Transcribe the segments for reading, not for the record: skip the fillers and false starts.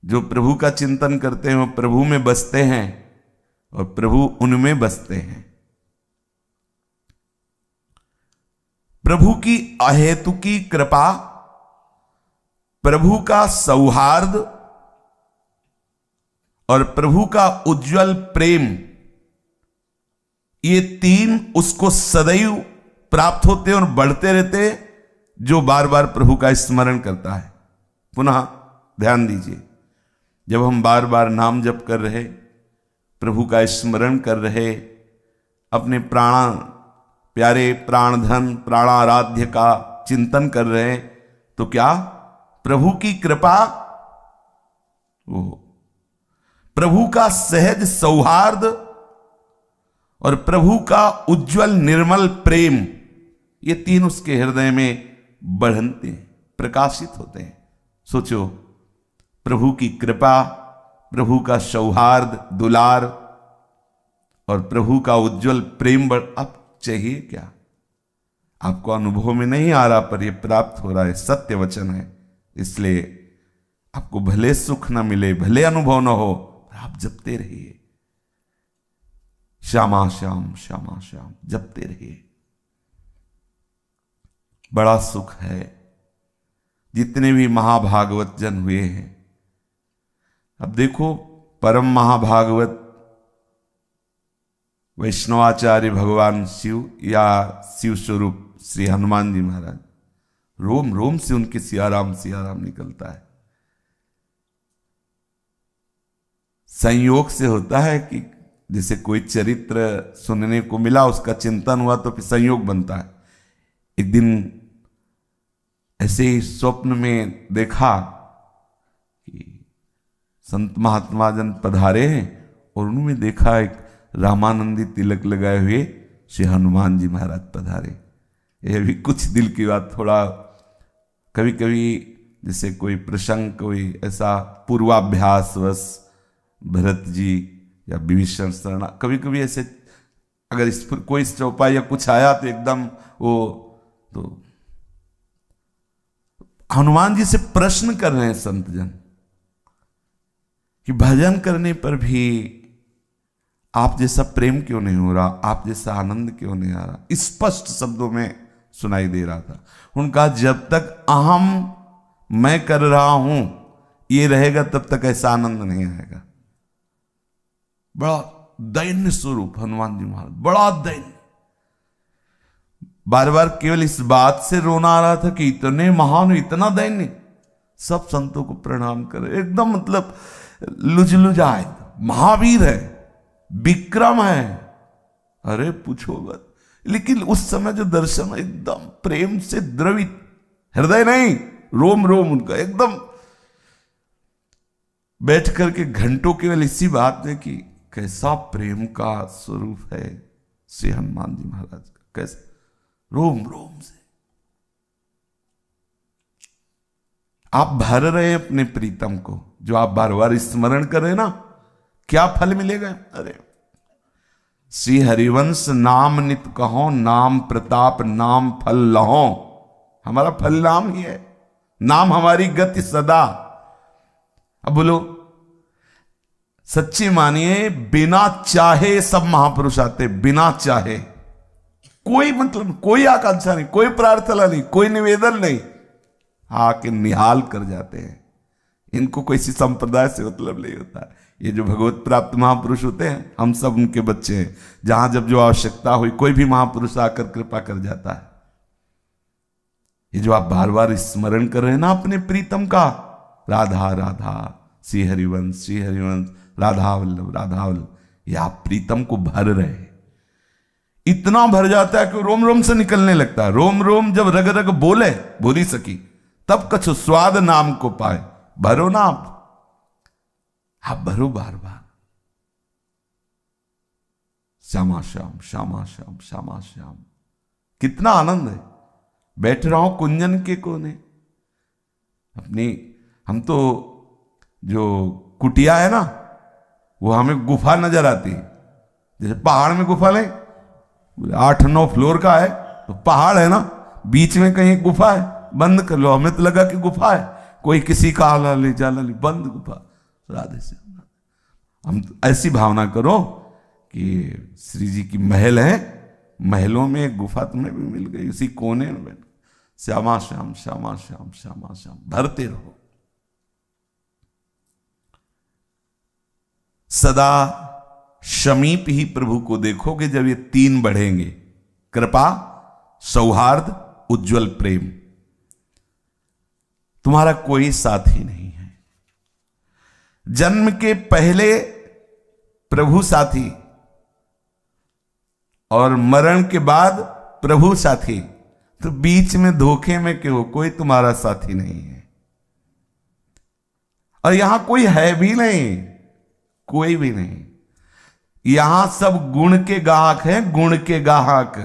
जो प्रभु का चिंतन करते हैं वो प्रभु में बसते हैं और प्रभु उनमें बसते हैं। प्रभु की अहेतुकी कृपा, प्रभु का सौहार्द और प्रभु का उज्जवल प्रेम, ये तीन उसको सदैव प्राप्त होते और बढ़ते रहते जो बार बार प्रभु का स्मरण करता है। पुनः ध्यान दीजिए, जब हम बार बार नाम जप कर रहे, प्रभु का स्मरण कर रहे, अपने प्यारे प्राणधन प्राणाराध्य का चिंतन कर रहे, तो क्या प्रभु की कृपा, वो प्रभु का सहज सौहार्द और प्रभु का उज्जवल निर्मल प्रेम, ये तीन उसके हृदय में बढ़ते हैं, प्रकाशित होते हैं। सोचो, प्रभु की कृपा, प्रभु का सौहार्द दुलार और प्रभु का उज्जवल प्रेम अब चाहिए क्या? आपको अनुभव में नहीं आ रहा, पर यह प्राप्त हो रहा है, सत्य वचन है। इसलिए आपको भले सुख न मिले, भले अनुभव न हो, आप जपते रहिए, श्यामा श्याम श्यामा श्याम जपते रहिए। बड़ा सुख है। जितने भी महाभागवत जन हुए हैं, अब देखो, परम महाभागवत वैष्णवाचार्य भगवान शिव या शिव स्वरूप श्री हनुमान जी महाराज, रोम रोम से उनके सियाराम सियाराम निकलता है। संयोग से होता है कि जैसे कोई चरित्र सुनने को मिला, उसका चिंतन हुआ, तो फिर संयोग बनता है। एक दिन ऐसे ही स्वप्न में देखा कि संत महात्मा जन पधारे हैं और उन्होंने देखा एक रामानंदी तिलक लगाए हुए श्री हनुमान जी महाराज पधारे। यह भी कुछ दिल की बात, थोड़ा कभी कभी जैसे कोई प्रसंग, कोई ऐसा पूर्वाभ्यास वश भरत जी या विभीषण शरण, कभी कभी ऐसे अगर इस पर कोई चौपाई या कुछ आया तो एकदम वो, तो हनुमान जी से प्रश्न कर रहे हैं संत जन कि भजन करने पर भी आप जैसा प्रेम क्यों नहीं हो रहा, आप जैसा आनंद क्यों नहीं आ रहा। स्पष्ट शब्दों में सुनाई दे रहा था। उनका जब तक अहम मैं कर रहा हूं ये रहेगा, तब तक ऐसा आनंद नहीं आएगा। बड़ा दैन्य स्वरूप हनुमान जी महाराज, बड़ा दैन्य। बार बार केवल इस बात से रोना आ रहा था कि इतने महान, इतना दैन्य। सब संतों को प्रणाम करे, एकदम मतलब लुजलुजाए, महावीर है, विक्रम है, अरे पूछो मत। लेकिन उस समय जो दर्शन एकदम प्रेम से द्रवित, हृदय नहीं रोम रोम उनका एकदम, बैठ करके घंटों केवल इसी बात में कि कैसा प्रेम का स्वरूप है श्री हनुमान जी महाराज का, कैसे रोम रोम से आप भर रहे अपने प्रीतम को, जो आप बार बार स्मरण कर रहे ना, क्या फल मिलेगा? अरे श्री हरिवंश नाम नित कहो, नाम प्रताप नाम फल लहो। हमारा फल नाम ही है, नाम हमारी गति सदा। अब बोलो, सच्ची मानिए, बिना चाहे सब महापुरुष आते, बिना चाहे, कोई मतलब कोई आकांक्षा नहीं, कोई प्रार्थना नहीं, कोई निवेदन नहीं, आके निहाल कर जाते हैं। इनको कोई सी संप्रदाय से मतलब नहीं होता। ये जो भगवत प्राप्त महापुरुष होते हैं, हम सब उनके बच्चे हैं। जहां जब जो आवश्यकता हुई, कोई भी महापुरुष आकर कृपा कर जाता है। ये जो आप बार बार स्मरण कर रहे हैं ना अपने प्रीतम का, राधा राधा श्री हरिवंश राधा वल्लभ राधा वल्लभ, ये आप प्रीतम को भर रहे हैं। इतना भर जाता है कि रोम रोम से निकलने लगता है। रोम रोम जब रग रग बोले, बोली सकी, तब कछु स्वाद नाम को पाए। भरो ना आप भरो बार बार, श्यामा श्याम श्यामा श्याम श्यामा श्याम। कितना आनंद है। बैठ रहा हूं कुंजन के कोने अपनी, हम तो जो कुटिया है ना, वो हमें गुफा नजर आती है। जैसे पहाड़ में गुफा नहीं, 8-9 फ्लोर का है तो पहाड़ है ना, बीच में कहीं गुफा है, बंद कर लो। हमें तो लगा कि गुफा है, कोई किसी का आला ले जाला ले, बंद गुफा। राधे श्याम। हम ऐसी भावना करो कि श्री जी की महल है, महलों में एक गुफा तुम्हें भी मिल गई, उसी कोने में बैठ श्यामा श्याम श्यामा श्याम श्यामा श्याम भरते रहो। सदा समीप ही प्रभु को देखोगे जब ये तीन बढ़ेंगे, कृपा, सौहार्द, उज्जवल प्रेम। तुम्हारा कोई साथी नहीं है। जन्म के पहले प्रभु साथी और मरण के बाद प्रभु साथी, तो बीच में धोखे में क्यों? कोई तुम्हारा साथी नहीं है और यहां कोई है भी नहीं, कोई भी नहीं। यहां सब गुण के गाहक हैं, गुण के गाहक।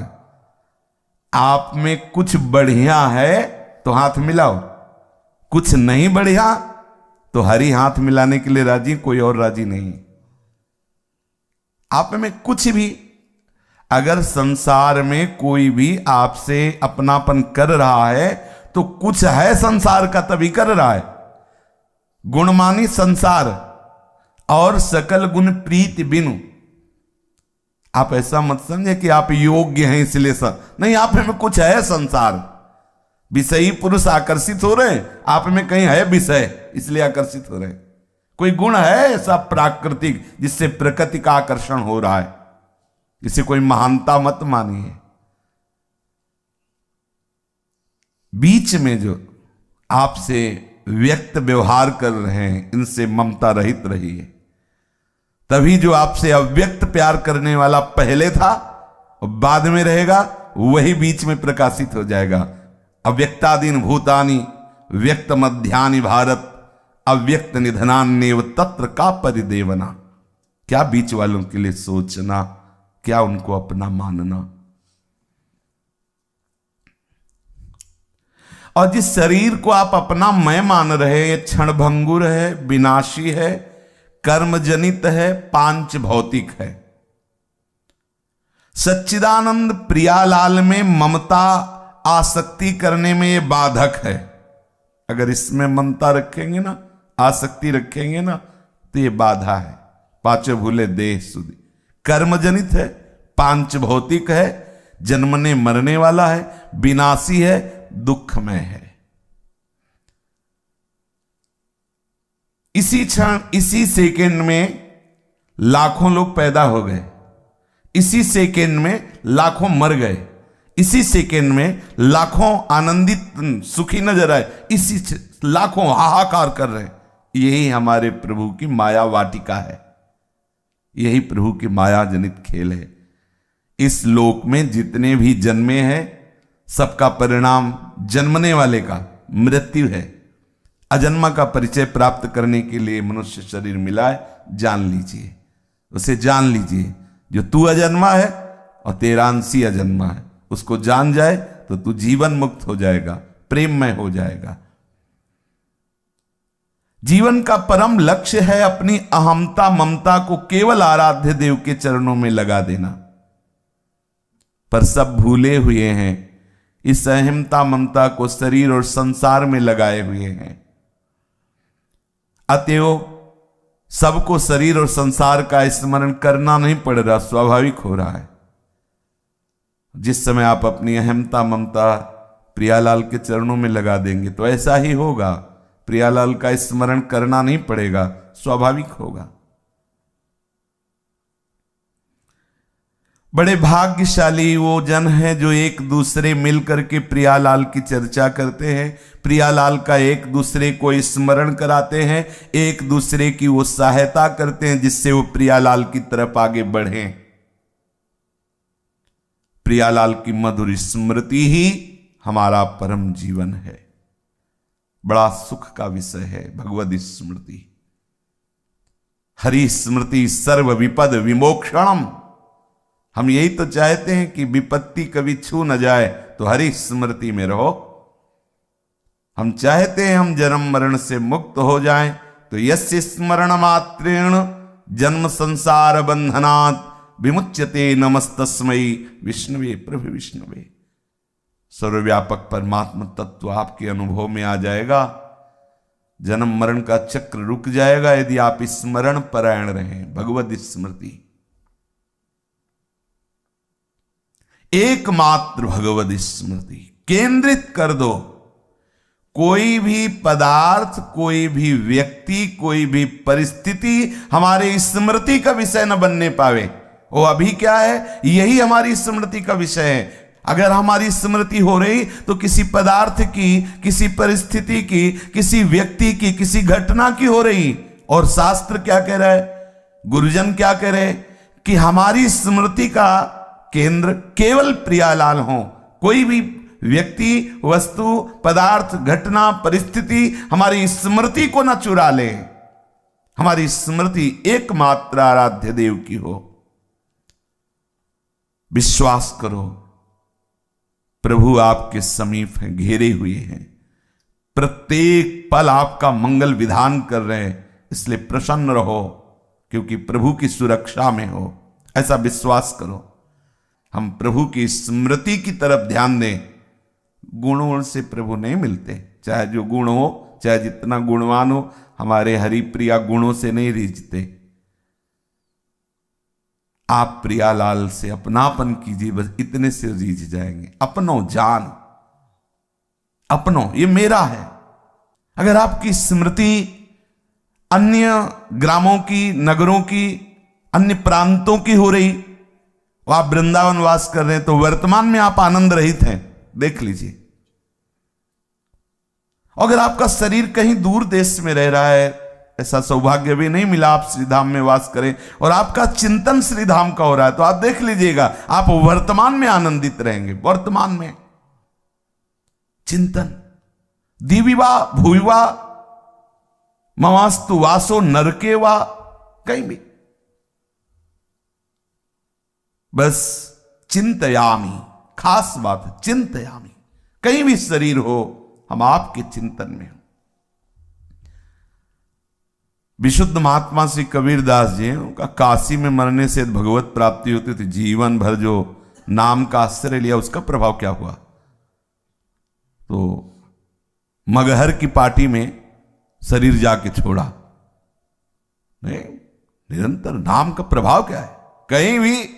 आप में कुछ बढ़िया है तो हाथ मिलाओ, कुछ नहीं बढ़िया तो हरी हाथ मिलाने के लिए राजी, कोई और राजी नहीं। आप में कुछ भी, अगर संसार में कोई भी आपसे अपनापन कर रहा है तो कुछ है संसार का, तभी कर रहा है। गुणमानी संसार और सकल गुण प्रीति बिनु। आप ऐसा मत समझे कि आप योग्य हैं इसलिए नहीं, आप में कुछ है संसार। विषयी पुरुष आकर्षित हो रहे हैं, आप में कहीं है विषय इसलिए आकर्षित हो रहे हैं। कोई गुण है ऐसा प्राकृतिक जिससे प्रकृति का आकर्षण हो रहा है, इसे कोई महानता मत मानिए। बीच में जो आपसे व्यक्त व्यवहार कर रहे हैं, इनसे ममता रहित रहिए। तभी जो आपसे अव्यक्त प्यार करने वाला पहले था और बाद में रहेगा, वही बीच में प्रकाशित हो जाएगा। अव्यक्तादीन भूतानि व्यक्त मध्यानि भारत, अव्यक्त निधनान्येव तत्र का परिदेवना। क्या बीच वालों के लिए सोचना, क्या उनको अपना मानना। और जिस शरीर को आप अपना मैं मान रहे, ये क्षणभंगुर है, विनाशी है, कर्मजनित है, पांच भौतिक है। सच्चिदानंद प्रियालाल में ममता आसक्ति करने में ये बाधक है। अगर इसमें ममता रखेंगे ना, आसक्ति रखेंगे ना, तो ये बाधा है। पांचों भूले देह सुधी, कर्मजनित है, पांच भौतिक है, जन्मने मरने वाला है, विनाशी है, दुखमय है। इसी क्षण, इसी सेकेंड में लाखों लोग पैदा हो गए, इसी सेकेंड में लाखों मर गए, इसी सेकेंड में लाखों आनंदित सुखी नजर आए, इसी लाखों हाहाकार कर रहे हैं। यही हमारे प्रभु की माया वाटिका है, यही प्रभु की माया जनित खेल है। इस लोक में जितने भी जन्मे हैं, सबका परिणाम जन्मने वाले का मृत्यु है। अजन्मा का परिचय प्राप्त करने के लिए मनुष्य शरीर मिला है, जान लीजिए, उसे जान लीजिए। जो तू अजन्मा है और तेरा अंशी अजन्मा है, उसको जान जाए तो तू जीवन मुक्त हो जाएगा, प्रेममय हो जाएगा। जीवन का परम लक्ष्य है अपनी अहमता ममता को केवल आराध्य देव के चरणों में लगा देना। पर सब भूले हुए हैं, इस अहमता ममता को शरीर और संसार में लगाए हुए हैं। अतएव सबको शरीर और संसार का स्मरण करना नहीं पड़ रहा, स्वाभाविक हो रहा है। जिस समय आप अपनी अहमता ममता प्रियालाल के चरणों में लगा देंगे तो ऐसा ही होगा। प्रियालाल का स्मरण करना नहीं पड़ेगा, स्वाभाविक होगा। बड़े भाग्यशाली वो जन हैं जो एक दूसरे मिलकर के प्रियालाल की चर्चा करते हैं, प्रियालाल का एक दूसरे को स्मरण कराते हैं, एक दूसरे की वो सहायता करते हैं जिससे वो प्रियालाल की तरफ आगे बढ़ें। प्रियालाल की मधुर स्मृति ही हमारा परम जीवन है। बड़ा सुख का विषय है भगवद स्मृति। हरि स्मृति सर्व विपद विमोक्षणम। हम यही तो चाहते हैं कि विपत्ति कभी छू न जाए, तो हरि स्मृति में रहो। हम चाहते हैं हम जन्म मरण से मुक्त हो जाएं, तो यस्य स्मरण मात्रेण जन्म संसार बंधनात् विमुच्यते नमस्तस्मै विष्णुवे प्रभु विष्णुवे। सर्वव्यापक परमात्मा तत्व आपके अनुभव में आ जाएगा जन्म मरण का चक्र रुक जाएगा यदि आप स्मरण परायण रहें। भगवत स्मृति, एकमात्र भगवत स्मृति केंद्रित कर दो। कोई भी पदार्थ, कोई भी व्यक्ति, कोई भी परिस्थिति हमारे स्मृति का विषय न बनने पावे। वो अभी क्या है, यही हमारी स्मृति का विषय है। अगर हमारी स्मृति हो रही तो किसी पदार्थ की, किसी परिस्थिति की, किसी व्यक्ति की, किसी घटना की हो रही। और शास्त्र क्या कह रहा है, गुरुजन क्या कह रहे कि हमारी स्मृति का केंद्र केवल प्रियालाल हो। कोई भी व्यक्ति, वस्तु, पदार्थ, घटना, परिस्थिति हमारी स्मृति को न चुरा ले। हमारी स्मृति एकमात्र आराध्य देव की हो। विश्वास करो, प्रभु आपके समीप हैं, घेरे हुए हैं, प्रत्येक पल आपका मंगल विधान कर रहे हैं। इसलिए प्रसन्न रहो, क्योंकि प्रभु की सुरक्षा में हो, ऐसा विश्वास करो। हम प्रभु की स्मृति की तरफ ध्यान दें। गुणों से प्रभु नहीं मिलते, चाहे जो गुण हो, चाहे जितना गुणवान हो, हमारे हरिप्रिया गुणों से नहीं रीझते। आप प्रियालाल से अपनापन कीजिए, बस इतने से रीझ जाएंगे। अपनो जान, अपनो, ये मेरा है। अगर आपकी स्मृति अन्य ग्रामों की, नगरों की, अन्य प्रांतों की हो रही, आप वृंदावन वास कर रहे हैं, तो वर्तमान में आप आनंद रहित हैं, देख लीजिए। अगर आपका शरीर कहीं दूर देश में रह रहा है, ऐसा सौभाग्य भी नहीं मिला आप श्रीधाम में वास करें, और आपका चिंतन श्रीधाम का हो रहा है, तो आप देख लीजिएगा आप वर्तमान में आनंदित रहेंगे। वर्तमान में चिंतन, दिविवा भूविवा मवास्तु वासो नरके वा, कहीं भी बस चिंतयामी, खास बात है चिंतयामी। कहीं भी शरीर हो, हम आपके चिंतन में हो। विशुद्ध महात्मा श्री कबीरदास जी, उनका काशी में मरने से भगवत प्राप्ति होती थी। जीवन भर जो नाम का आश्रय लिया, उसका प्रभाव क्या हुआ, तो मगहर की पार्टी में शरीर जाके छोड़ा। नहीं, निरंतर नाम का प्रभाव क्या है। कहीं भी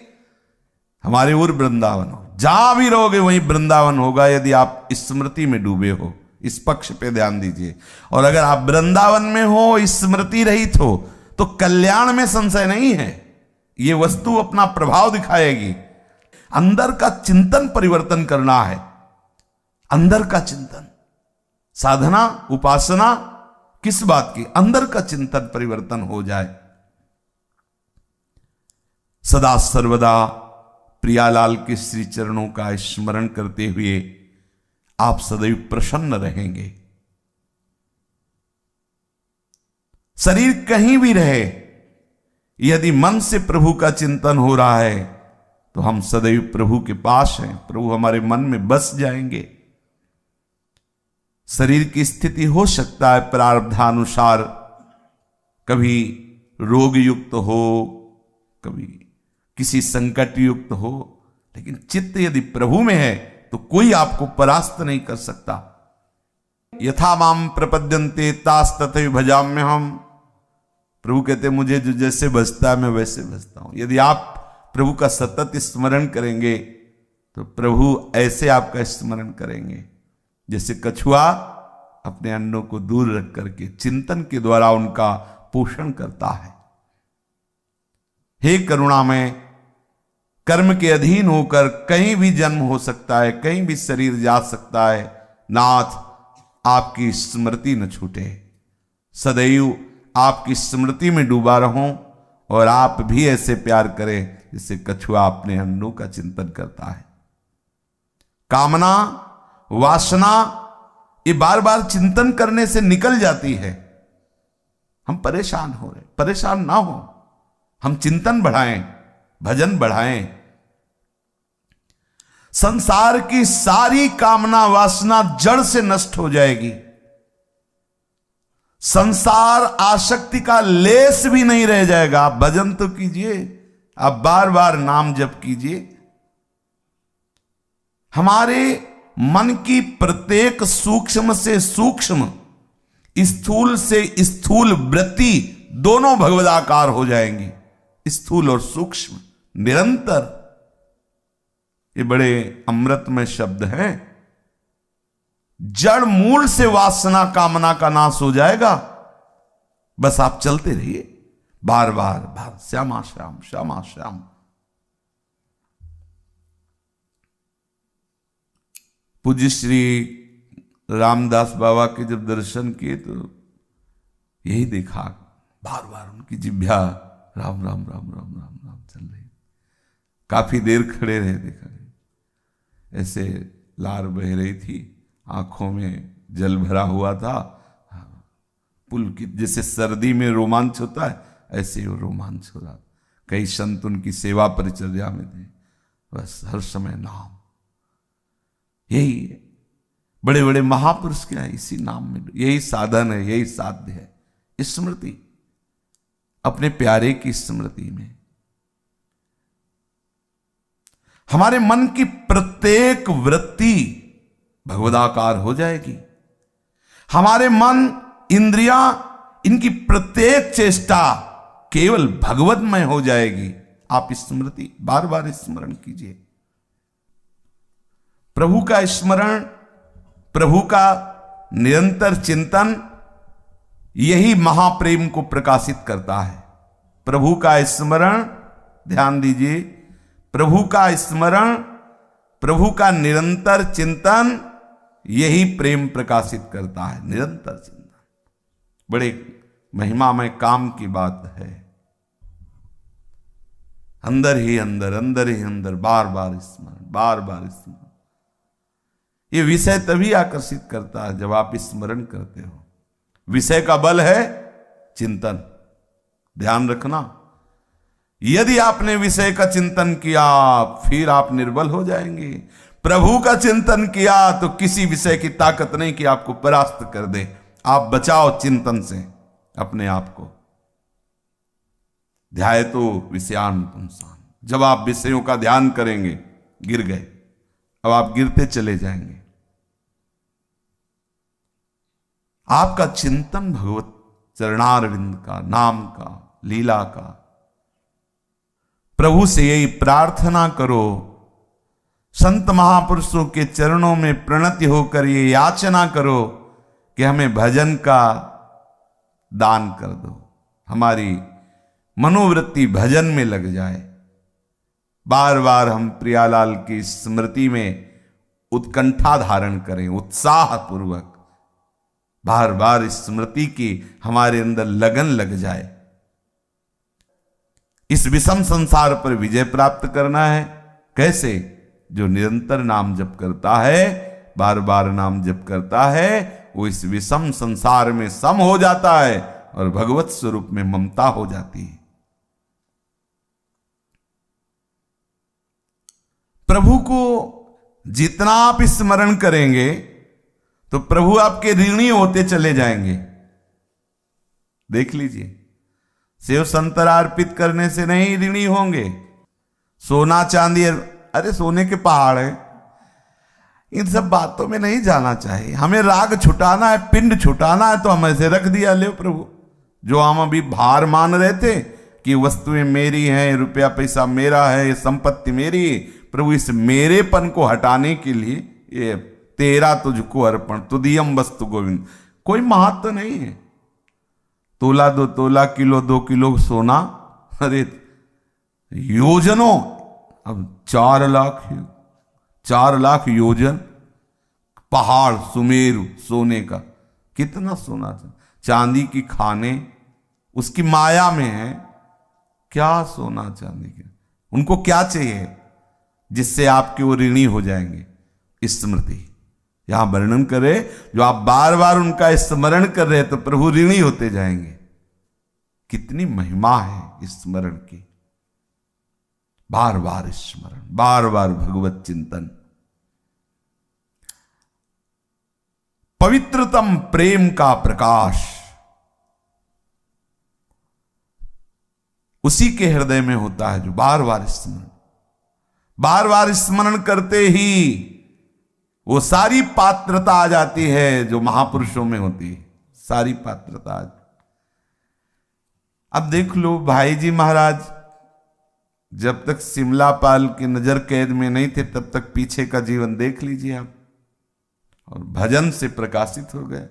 हमारे और वृंदावन हो, जहां भी रहोगे वहीं वृंदावन होगा, यदि आप स्मृति में डूबे हो। इस पक्ष पे ध्यान दीजिए। और अगर आप वृंदावन में हो, स्मृति रहित हो, तो कल्याण में संशय नहीं है। ये वस्तु अपना प्रभाव दिखाएगी। अंदर का चिंतन परिवर्तन करना है, अंदर का चिंतन। साधना, उपासना किस बात की, अंदर का चिंतन परिवर्तन हो जाए। सदा सर्वदा प्रियालाल के श्री चरणों का स्मरण करते हुए आप सदैव प्रसन्न रहेंगे। शरीर कहीं भी रहे, यदि मन से प्रभु का चिंतन हो रहा है, तो हम सदैव प्रभु के पास हैं, प्रभु हमारे मन में बस जाएंगे। शरीर की स्थिति हो सकता है प्रारब्धानुसार, कभी रोग युक्त हो, कभी किसी संकट युक्त हो, लेकिन चित्त यदि प्रभु में है तो कोई आपको परास्त नहीं कर सकता। यथा माम प्रपद्यन्ते तास तथैव भजाम्य हम। प्रभु कहते मुझे जो जैसे बजता है मैं वैसे बजता हूं। यदि आप प्रभु का सतत स्मरण करेंगे तो प्रभु ऐसे आपका स्मरण करेंगे जैसे कछुआ अपने अन्नों को दूर रख करके चिंतन के द्वारा उनका पोषण करता है। हे करुणामय, कर्म के अधीन होकर कहीं भी जन्म हो सकता है, कहीं भी शरीर जा सकता है। नाथ, आपकी स्मृति न छूटे, सदैव आपकी स्मृति में डूबा रहूं, और आप भी ऐसे प्यार करें जैसे कछुआ अपने अन्नों का चिंतन करता है। कामना, वासना ये बार बार चिंतन करने से निकल जाती है। हम परेशान हो रहे, परेशान ना हो, हम चिंतन बढ़ाएं, भजन बढ़ाएं। संसार की सारी कामना वासना जड़ से नष्ट हो जाएगी। संसार आसक्ति का लेस भी नहीं रह जाएगा। आप भजन तो कीजिए, आप बार बार नाम जप कीजिए। हमारे मन की प्रत्येक सूक्ष्म से सूक्ष्म स्थूल से स्थूल वृत्ति दोनों भगवदाकार हो जाएंगी, स्थूल और सूक्ष्म, निरंतर। ये बड़े अमृतमय शब्द हैं। जड़ मूल से वासना कामना का नाश हो जाएगा। बस आप चलते रहिए बार बार बार, श्यामा श्याम श्यामा श्याम। पूज्य श्री रामदास बाबा के जब दर्शन किए तो यही देखा, बार बार उनकी जिह्वा राम राम राम राम राम राम चल रही। काफी देर खड़े रहे, देखा ऐसे लार बह रही थी, आंखों में जल भरा हुआ था। पुलकित, जैसे सर्दी में रोमांच होता है ऐसे वो रोमांच हो रहा। कई संत उनकी सेवा परिचर्या में थे, बस हर समय नाम। यही है, बड़े बड़े महापुरुष क्या है, इसी नाम में, यही साधन है, यही साध्य है। स्मृति, अपने प्यारे की स्मृति में हमारे मन की प्रत्येक वृत्ति भगवदाकार हो जाएगी। हमारे मन, इंद्रियां, इनकी प्रत्येक चेष्टा केवल भगवतमय हो जाएगी। आप स्मृति बार बार स्मरण कीजिए। प्रभु का स्मरण, प्रभु का निरंतर चिंतन, यही महाप्रेम को प्रकाशित करता है। प्रभु का स्मरण, ध्यान दीजिए, प्रभु का स्मरण, प्रभु का निरंतर चिंतन, यही प्रेम प्रकाशित करता है। निरंतर चिंतन बड़े महिमामय काम की बात है। अंदर ही अंदर, अंदर ही अंदर, बार बार स्मरण, बार बार स्मरण। ये विषय तभी आकर्षित करता है जब आप स्मरण करते हो। विषय का बल है चिंतन, ध्यान रखना। यदि आपने विषय का चिंतन किया फिर आप निर्बल हो जाएंगे। प्रभु का चिंतन किया तो किसी विषय की ताकत नहीं कि आपको परास्त कर दे। आप बचाओ चिंतन से अपने आप को। ध्याय तो विषयान पुंसान, जब आप विषयों का ध्यान करेंगे गिर गए, अब आप गिरते चले जाएंगे। आपका चिंतन भगवत चरणारविंद का, नाम का, लीला का। प्रभु से यही प्रार्थना करो, संत महापुरुषों के चरणों में प्रणति होकर ये याचना करो कि हमें भजन का दान कर दो, हमारी मनोवृत्ति भजन में लग जाए। बार बार हम प्रियालाल की स्मृति में उत्कंठा धारण करें, उत्साह पूर्वक बार बार स्मृति की हमारे अंदर लगन लग जाए। इस विषम संसार पर विजय प्राप्त करना है। कैसे? जो निरंतर नाम जप करता है, बार बार नाम जप करता है, वो इस विषम संसार में सम हो जाता है और भगवत स्वरूप में ममता हो जाती है। प्रभु को जितना आप स्मरण करेंगे तो प्रभु आपके ऋणी होते चले जाएंगे। देख लीजिए, सेव संतरा अर्पित करने से नहीं ऋणी होंगे। सोना चांदी, अरे सोने के पहाड़ है, इन सब बातों में नहीं जाना चाहिए। हमें राग छुटाना है, पिंड छुटाना है, तो हम ऐसे रख दिया, ले प्रभु। जो हम अभी भार मान रहे थे कि वस्तुएं मेरी हैं, रुपया पैसा मेरा है, ये संपत्ति मेरी, प्रभु इस मेरेपन को हटाने के लिए ये तेरा तुझको अर्पण, तुदियम वस्तु गोविंद। कोई महत्व नहीं है। तोला 2 तोला, किलो 2 किलो सोना, अरे योजनों, अब 4 लाख योजन पहाड़ सुमेरु सोने का। कितना सोना था, चांदी की खाने उसकी माया में है। क्या सोना चांदी के, उनको क्या चाहिए जिससे आपके वो ऋणी हो जाएंगे। स्मृति यहां वर्णन करे, जो आप बार बार उनका स्मरण कर रहे हैं तो प्रभु ऋणी होते जाएंगे। कितनी महिमा है स्मरण की। बार बार स्मरण, बार बार भगवत चिंतन। पवित्रतम प्रेम का प्रकाश उसी के हृदय में होता है जो बार बार स्मरण करते ही वो सारी पात्रता आ जाती है जो महापुरुषों में होती है। सारी पात्रता। अब देख लो भाई जी महाराज जब तक सिमलापाल की नजर कैद में नहीं थे तब तक पीछे का जीवन देख लीजिए आप, और भजन से प्रकाशित हो गए।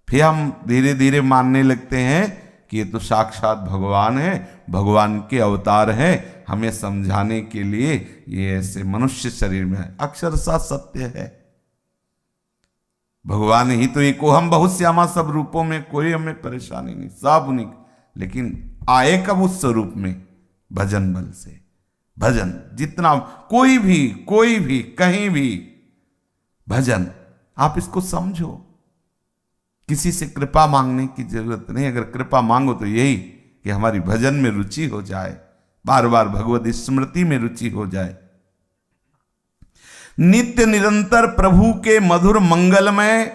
फिर हम धीरे धीरे मानने लगते हैं कि ये तो साक्षात भगवान है, भगवान के अवतार हैं, हमें समझाने के लिए ये ऐसे मनुष्य शरीर में है। अक्षरशः सत्य है, भगवान ही तो एको हम बहुत श्यामा, सब रूपों में कोई हमें परेशानी नहीं, सब उन्हीं, लेकिन आए कब उस स्वरूप में? भजन बल से। भजन जितना कोई भी कहीं भी भजन, आप इसको समझो। किसी से कृपा मांगने की जरूरत नहीं, अगर कृपा मांगो तो यही कि हमारी भजन में रुचि हो जाए, बार बार भगवत स्मृति में रुचि हो जाए। नित्य निरंतर प्रभु के मधुर मंगलमय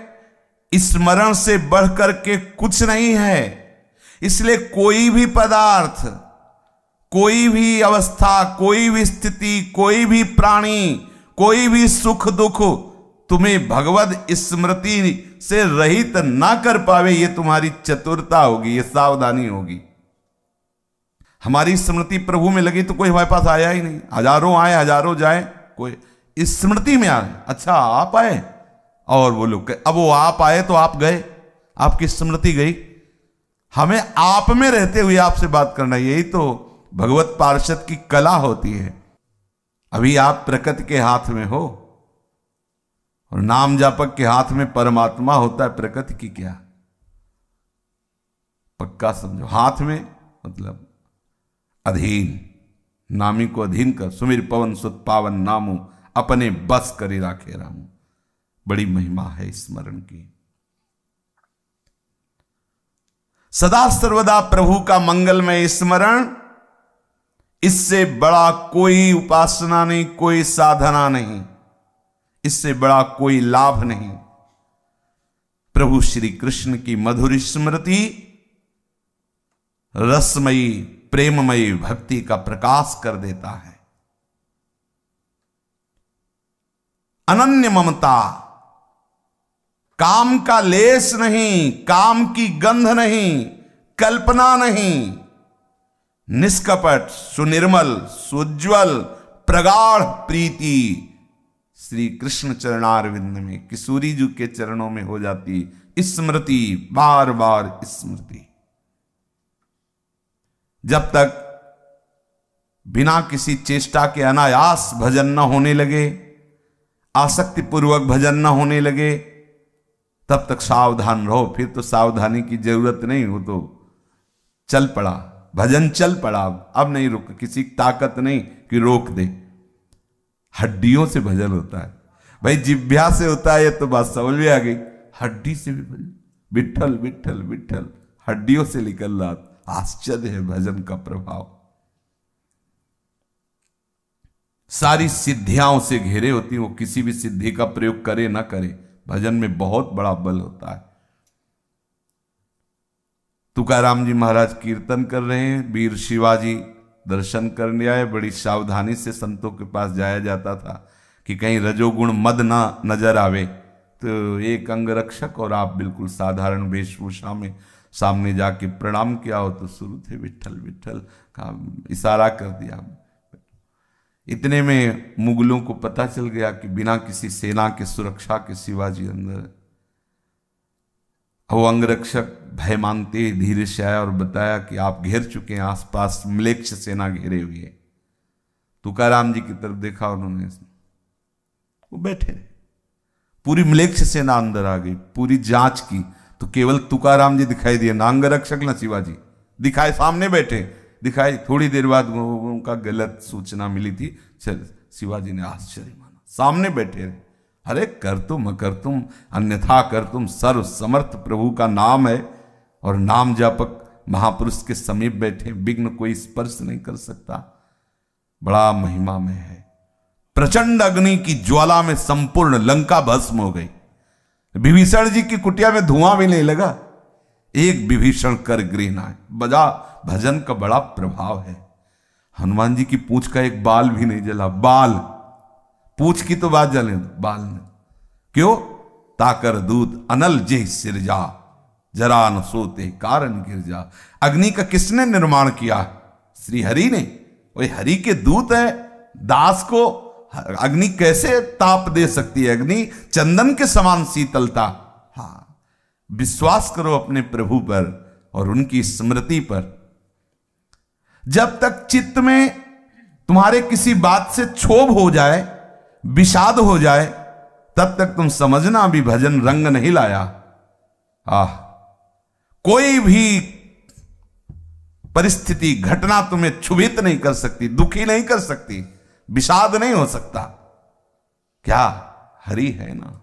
स्मरण से बढ़कर के कुछ नहीं है। इसलिए कोई भी पदार्थ, कोई भी अवस्था, कोई भी स्थिति, कोई भी प्राणी, कोई भी सुख दुख तुम्हें भगवत स्मृति से रहित ना कर पावे, ये तुम्हारी चतुरता होगी, ये सावधानी होगी। हमारी स्मृति प्रभु में लगी तो कोई हमारे पास आया ही नहीं, हजारों आए हजारों जाए, कोई स्मृति में आए। अच्छा आप आए, और वो लोग अब वो आप आए तो आप गए, आपकी स्मृति गई। हमें आप में रहते हुए आपसे बात करना, यही तो भगवत पार्षद की कला होती है। अभी आप प्रकृति के हाथ में हो और नाम जापक के हाथ में परमात्मा होता है, प्रकृति की क्या? पक्का समझो, हाथ में मतलब अधीन, नामी को अधीन कर, सुमिर पवन सुत पावन नामो, अपने बस करी राखे रामू। बड़ी महिमा है स्मरण की। सदा सर्वदा प्रभु का मंगलमय स्मरण, इससे बड़ा कोई उपासना नहीं, कोई साधना नहीं, इससे बड़ा कोई लाभ नहीं। प्रभु श्री कृष्ण की मधुर स्मृति रसमयी प्रेममयी भक्ति का प्रकाश कर देता है। अनन्य ममता, काम का लेस नहीं, काम की गंध नहीं, कल्पना नहीं, निष्कपट सुनिर्मल सुज्ज्वल प्रगाढ़ प्रीति श्री कृष्ण चरणारविंद में, किशोरी जी के चरणों में हो जाती स्मृति, बार बार स्मृति। जब तक बिना किसी चेष्टा के अनायास भजन न होने लगे, आसक्ति पूर्वक भजन न होने लगे, तब तक सावधान रहो। फिर तो सावधानी की जरूरत नहीं, हो तो चल पड़ा भजन, चल पड़ा, अब नहीं रुक, किसी की ताकत नहीं कि रोक दे। हड्डियों से भजन होता है भाई, जिभ्या से होता है, ये तो बात समझ में आ गई। हड्डी से भी भजन, विठल विठल विठल हड्डियों से निकल रहा। आश्चर्य है भजन का प्रभाव। सारी सिद्धियां उसे घेरे होती हैं, वो किसी भी सिद्धि का प्रयोग करे ना करे, भजन में बहुत बड़ा बल होता है। तुकाराम जी महाराज कीर्तन कर रहे हैं, वीर शिवाजी दर्शन करने आए। बड़ी सावधानी से संतों के पास जाया जाता था कि कहीं रजोगुण मद ना नजर आवे, तो एक अंगरक्षक और आप बिल्कुल साधारण वेशभूषा में सामने जाके प्रणाम किया हो तो शुरू थे विठल विठल का इशारा कर दिया। इतने में मुगलों को पता चल गया कि बिना किसी सेना के सुरक्षा के शिवाजी अंदर। वो अंगरक्षक भय मानते धीरे से आया और बताया कि आप घेर चुके हैं, आसपास म्लेच्छ सेना घेरे हुई है। तुकाराम जी की तरफ देखा उन्होंने, वो बैठे रहे, पूरी म्लेच्छ सेना अंदर आ गई। पूरी जांच की तो केवल तुकाराम जी दिखाई दिए, ना अंगरक्षक ना शिवाजी दिखाए, सामने बैठे दिखाई। थोड़ी देर बाद उनका गलत सूचना मिली थी, चल शिवाजी ने आश्चर्य माना, सामने बैठे रहे। अरे कर तुम अकर तुम अन्यथा कर तुम, सर्व समर्थ प्रभु का नाम है और नाम जापक महापुरुष के समीप बैठे, विघ्न कोई स्पर्श नहीं कर सकता। बड़ा महिमा में है। प्रचंड अग्नि की ज्वाला में संपूर्ण लंका भस्म हो गई। विभीषण जी की कुटिया में धुआं भी नहीं लगा, एक विभीषण कर गृह नाय। बजा भजन का बड़ा प्रभाव है। हनुमान जी की पूंछ का एक बाल भी नहीं जला, बाल, पूंछ की तो बात जले, बाल ने क्यों? ताकर दूत अनल जे सिरजा, जरा न सोते कारण गिर जा। अग्नि का किसने निर्माण किया? श्री हरि ने। वही हरि के दूत है, दास को अग्नि कैसे ताप दे सकती है? अग्नि चंदन के समान शीतलता। हाँ, विश्वास करो अपने प्रभु पर और उनकी स्मृति पर। जब तक चित्त में तुम्हारे किसी बात से क्षोभ हो जाए, विषाद हो जाए, तब तक तुम समझना अभी भजन रंग नहीं लाया। कोई भी परिस्थिति, घटना तुम्हें क्षुभित नहीं कर सकती, दुखी नहीं कर सकती, विषाद नहीं हो सकता। क्या? हरि है ना।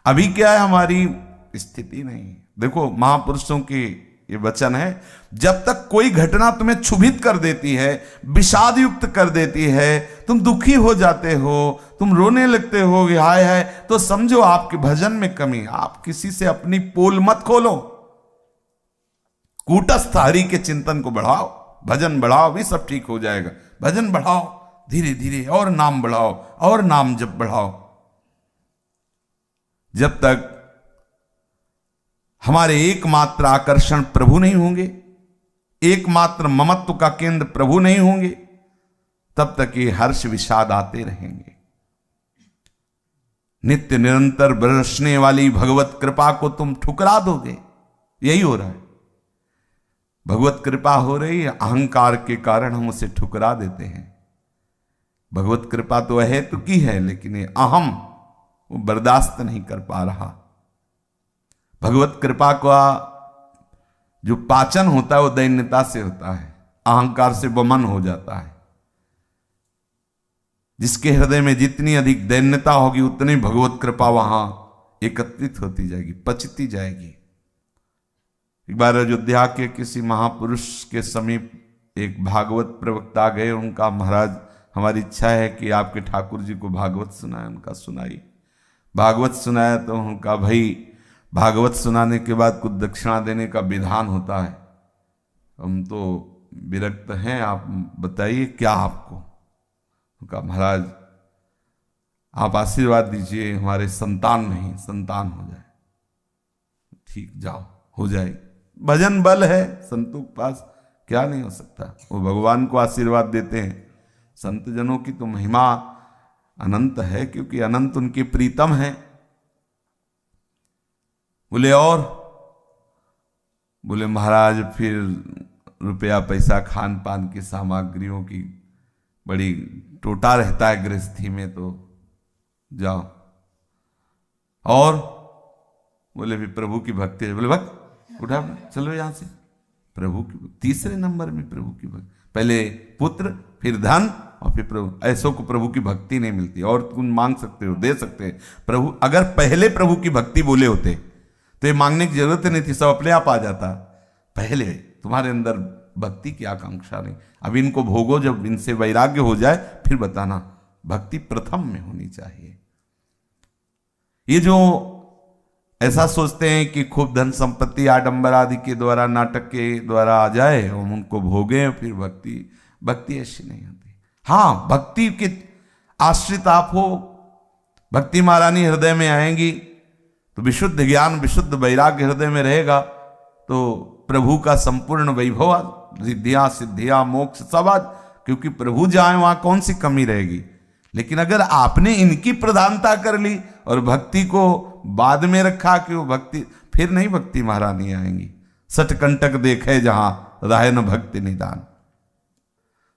अभी क्या है, हमारी स्थिति नहीं। देखो महापुरुषों के ये वचन है, जब तक कोई घटना तुम्हें क्षुभित कर देती है, विषाद युक्त कर देती है, तुम दुखी हो जाते हो, तुम रोने लगते हो कि हाय हाय, तो समझो आपके भजन में कमी। आप किसी से अपनी पोल मत खोलो, कूटस्थ हरि के चिंतन को बढ़ाओ, भजन बढ़ाओ, भी सब ठीक हो जाएगा। भजन बढ़ाओ धीरे धीरे, और नाम बढ़ाओ, और नाम जप बढ़ाओ। जब तक हमारे एकमात्र आकर्षण प्रभु नहीं होंगे, एकमात्र ममत्व का केंद्र प्रभु नहीं होंगे, तब तक ये हर्ष विषाद आते रहेंगे। नित्य निरंतर बरसने वाली भगवत कृपा को तुम ठुकरा दोगे। यही हो रहा है, भगवत कृपा हो रही है, अहंकार के कारण हम उसे ठुकरा देते हैं। भगवत कृपा तो है तो की है, लेकिन ये अहम वो बर्दाश्त नहीं कर पा रहा। भगवत कृपा का जो पाचन होता है वो दैन्यता से होता है, अहंकार से वमन हो जाता है। जिसके हृदय में जितनी अधिक दैन्यता होगी, उतनी भगवत कृपा वहां एकत्रित होती जाएगी, पचती जाएगी। एक बार अयोध्या के किसी महापुरुष के समीप एक भागवत प्रवक्ता गए। उनका, महाराज हमारी इच्छा है कि आपके ठाकुर जी को भागवत सुनाए। उनका सुनाई, भागवत सुनाया तो उनका, भाई भागवत सुनाने के बाद कुछ दक्षिणा देने का विधान होता है, हम तो विरक्त हैं, आप बताइए क्या आपको। उनका, महाराज आप आशीर्वाद दीजिए, हमारे संतान नहीं, संतान हो जाए। ठीक, जाओ, हो जाएगी। भजन बल है संतों के पास, क्या नहीं हो सकता। वो भगवान को आशीर्वाद देते हैं। संत जनों की तो महिमा अनंत है, क्योंकि अनंत उनके प्रीतम है। बोले और? बोले महाराज फिर रुपया पैसा, खान पान की सामग्रियों की बड़ी टोटा रहता है गृहस्थी में, तो जाओ। और? बोले भी प्रभु की भक्ति है। बोले भक्त उठा, चलो यहां से। प्रभु की तीसरे नंबर में प्रभु की भक्ति, पहले पुत्र, फिर धन, और फिर प्रभु। ऐसों को प्रभु की भक्ति नहीं मिलती। और तुम मांग सकते हो, दे सकते हैं प्रभु। अगर पहले प्रभु की भक्ति बोले होते तो ये मांगने की जरूरत नहीं थी, सब अपने आप आ जाता। पहले तुम्हारे अंदर भक्ति की आकांक्षा नहीं। अब इनको भोगो, जब इनसे वैराग्य हो जाए फिर बताना। भक्ति प्रथम में होनी चाहिए। ये जो ऐसा सोचते हैं कि खूब धन संपत्ति आडंबर आदि के द्वारा, नाटक के द्वारा आ जाए, हम उनको भोगे फिर भक्ति, भक्ति ऐसी नहीं होती। हाँ, भक्ति के आश्रित आप हो, भक्ति महारानी हृदय में आएंगी तो विशुद्ध ज्ञान, विशुद्ध वैराग्य हृदय में रहेगा, तो प्रभु का संपूर्ण वैभव, रिद्धियां सिद्धियां मोक्ष सब आज, क्योंकि प्रभु जाए वहां कौन सी कमी रहेगी। लेकिन अगर आपने इनकी प्रधानता कर ली और भक्ति को बाद में रखा कि वो भक्ति, फिर नहीं भक्ति महारानी आएंगी। सटकंटक देखे जहां राय न भक्ति निदान।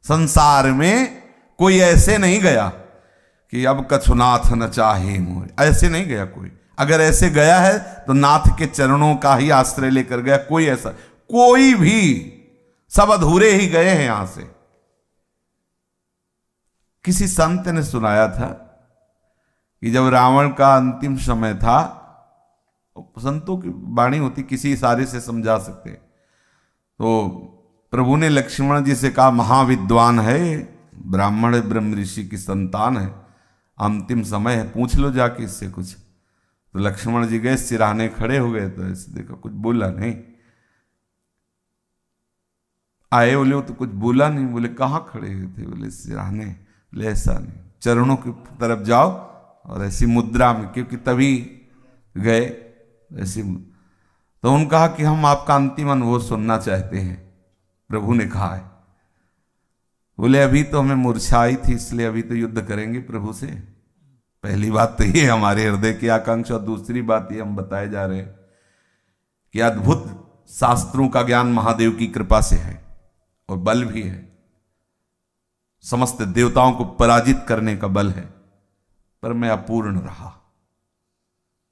संसार में कोई ऐसे नहीं गया कि अब कछुनाथ न चाहे मोर, ऐसे नहीं गया कोई। अगर ऐसे गया है तो नाथ के चरणों का ही आश्रय लेकर गया। कोई ऐसा, कोई भी, सब अधूरे ही गए हैं यहां से। किसी संत ने सुनाया था कि जब रावण का अंतिम समय था, संतों की वाणी होती, किसी इशारे से समझा सकते, तो प्रभु ने लक्ष्मण जी से कहा, महाविद्वान है, ब्राह्मण ब्रह्म ऋषि की संतान है, अंतिम समय है, पूछ लो जाके इससे कुछ। तो लक्ष्मण जी गए, सिराने खड़े हो गए, तो ऐसे देखा, कुछ बोला नहीं। आए बोले, वो तो कुछ बोला नहीं। बोले कहाँ खड़े हुए थे? बोले सिराने। बोले ऐसा नहीं, चरणों की तरफ जाओ और ऐसी मुद्रा में, क्योंकि तभी गए ऐसी। तो उन्होंने कहा कि हम आपका अंतिम अनुभव सुनना चाहते हैं। प्रभु ने कहा है, बोले अभी तो हमें मूर्छा आई थी, इसलिए अभी तो युद्ध करेंगे प्रभु से। पहली बात तो ये हमारे हृदय की आकांक्षा, और दूसरी बात ये हम बताए जा रहे हैं कि अद्भुत शास्त्रों का ज्ञान महादेव की कृपा से है और बल भी है, समस्त देवताओं को पराजित करने का बल है, पर मैं अपूर्ण रहा,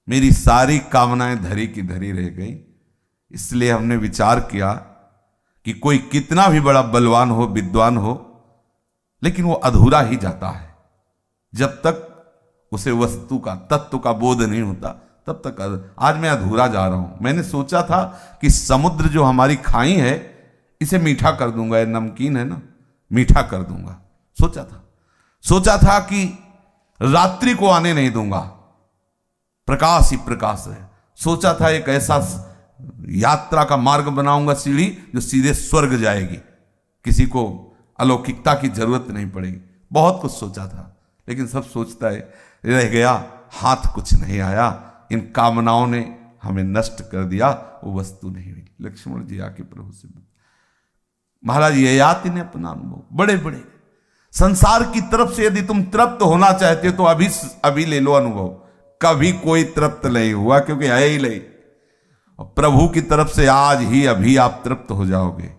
मेरी सारी कामनाएं धरी की धरी रह गई। इसलिए हमने विचार किया कि कोई कितना भी बड़ा बलवान हो, विद्वान हो, लेकिन वो अधूरा ही जाता है। जब तक उसे वस्तु का, तत्व का बोध नहीं होता, तब तक। आज मैं अधूरा जा रहा हूं। मैंने सोचा था कि समुद्र जो हमारी खाई है, इसे मीठा कर दूंगा, ये नमकीन है ना, मीठा कर दूंगा। सोचा था कि रात्रि को आने नहीं दूंगा, प्रकाश ही प्रकाश है। सोचा था एक ऐसा यात्रा का मार्ग बनाऊंगा, सीढ़ी जो सीधे स्वर्ग जाएगी, किसी को अलौकिकता की जरूरत नहीं पड़ेगी। बहुत कुछ सोचा था, लेकिन सब सोचता है रह गया, हाथ कुछ नहीं आया। इन कामनाओं ने हमें नष्ट कर दिया, वो वस्तु नहीं हुई। लक्ष्मण जी आके प्रभु से, महाराज ये याद इन्हें अपना अनुभव, बड़े बड़े संसार की तरफ से यदि तुम तृप्त होना चाहते हो तो अभी ले लो अनुभव। कभी कोई तृप्त नहीं हुआ, क्योंकि है ही नहीं। और प्रभु की तरफ से आज ही अभी आप तृप्त हो जाओगे।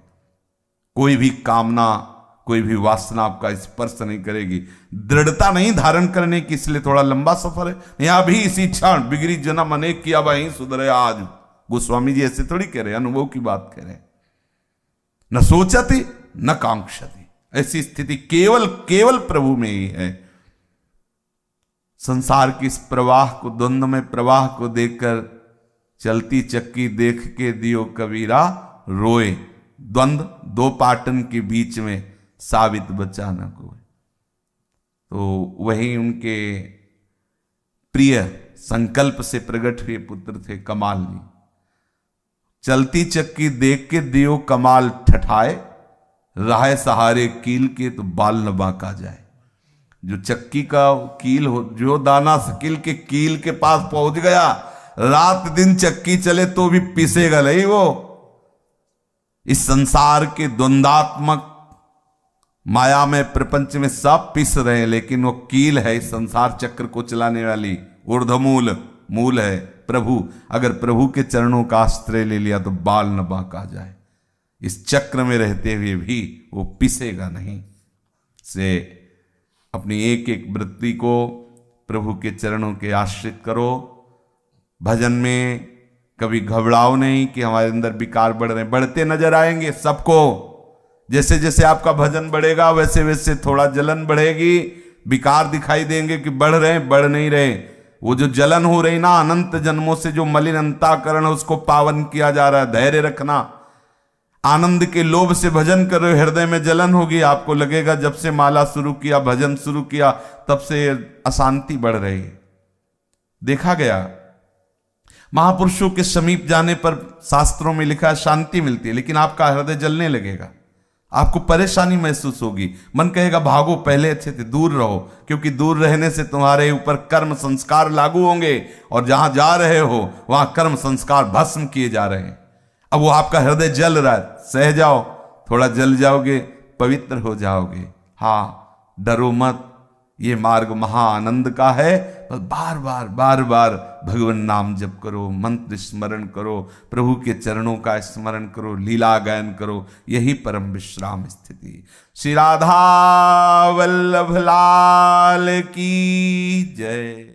कोई भी कामना, कोई भी वासना आपका स्पर्श नहीं करेगी। दृढ़ता नहीं धारण करने की, इसलिए थोड़ा लंबा सफर है। यहाँ भी इसी क्षण बिगड़ी जन्म अनेक किया वहीं सुधरे आज। गोस्वामी जी ऐसे थोड़ी कह रहे, अनुभव की बात कह रहे। न सोचती न कांक्षती, ऐसी स्थिति केवल केवल प्रभु में ही है। संसार की इस प्रवाह को, द्वंद्व में प्रवाह को देखकर चलती चक्की देख के दियो कबीरा रोए। द्वंद्व दो पाटन के बीच में साबित बचा न कोई। तो वही उनके प्रिय संकल्प से प्रकट हुए पुत्र थे कमाल जी। चलती चक्की देख के दियो कमाल ठठाए, राह सहारे कील के तो बाल न बांका जाए। जो चक्की का कील हो, जो दाना कील के कील के पास पहुंच गया, रात दिन चक्की चले तो भी पिसेगा नहीं वो। इस संसार के द्वंद्वात्मक माया में, प्रपंच में सब पिस रहे हैं, लेकिन वो कील है इस संसार चक्र को चलाने वाली, ऊर्ध्वमूल मूल है प्रभु। अगर प्रभु के चरणों का आश्रय ले लिया तो बाल न बांका जाए। इस चक्र में रहते हुए भी वो पिसेगा नहीं। से अपनी एक एक वृत्ति को प्रभु के चरणों के आश्रित करो। भजन में कभी घबराओ नहीं कि हमारे अंदर विकार बढ़ रहे हैं। बढ़ते नजर आएंगे सबको। जैसे जैसे आपका भजन बढ़ेगा वैसे वैसे थोड़ा जलन बढ़ेगी, विकार दिखाई देंगे कि बढ़ रहे हैं, बढ़ नहीं रहे। वो जो जलन हो रही ना, अनंत जन्मों से जो मलिन अंतःकरण, उसको पावन किया जा रहा है। धैर्य रखना। आनंद के लोभ से भजन करो, हृदय में जलन होगी। आपको लगेगा जब से माला शुरू किया, भजन शुरू किया, तब से अशांति बढ़ रही है। देखा गया महापुरुषों के समीप जाने पर शास्त्रों में लिखा है शांति मिलती है, लेकिन आपका हृदय जलने लगेगा, आपको परेशानी महसूस होगी। मन कहेगा भागो, पहले अच्छे थे, दूर रहो, क्योंकि दूर रहने से तुम्हारे ऊपर कर्म संस्कार लागू होंगे, और जहां जा रहे हो वहां कर्म संस्कार भस्म किए जा रहे हैं। अब वो आपका हृदय जल रहा है, सह जाओ, थोड़ा जल जाओगे, पवित्र हो जाओगे। हाँ, डरो मत, ये मार्ग महा आनंद का है। बस बार बार बार बार भगवान नाम जप करो, मंत्र स्मरण करो, प्रभु के चरणों का स्मरण करो, लीला गायन करो, यही परम विश्राम स्थिति। श्री राधा वल्लभ लाल की जय।